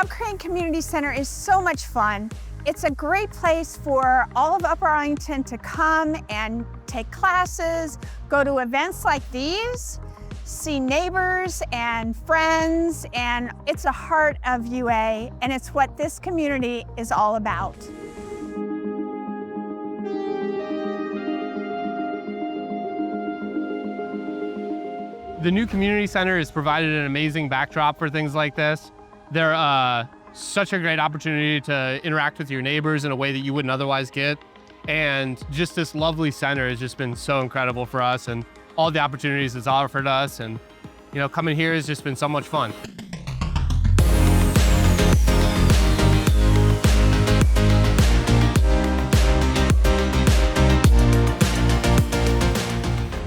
Bob Crane Community Center is so much fun. It's a great place for all of Upper Arlington to come and take classes, go to events like these, see neighbors and friends, and it's the heart of UA, and it's what this community is all about. The new community center has provided an amazing backdrop for things like this. They're such a great opportunity to interact with your neighbors in a way that you wouldn't otherwise get. And just this lovely center has just been so incredible for us, and all the opportunities it's offered us. And coming here has just been so much fun.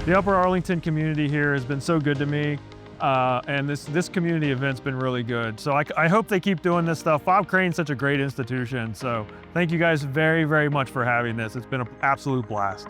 The Upper Arlington community here has been so good to me, and this community event's been really good. So I hope they keep doing this stuff. Bob Crane's such a great institution, so thank you guys very, very much for having this. It's been an absolute blast.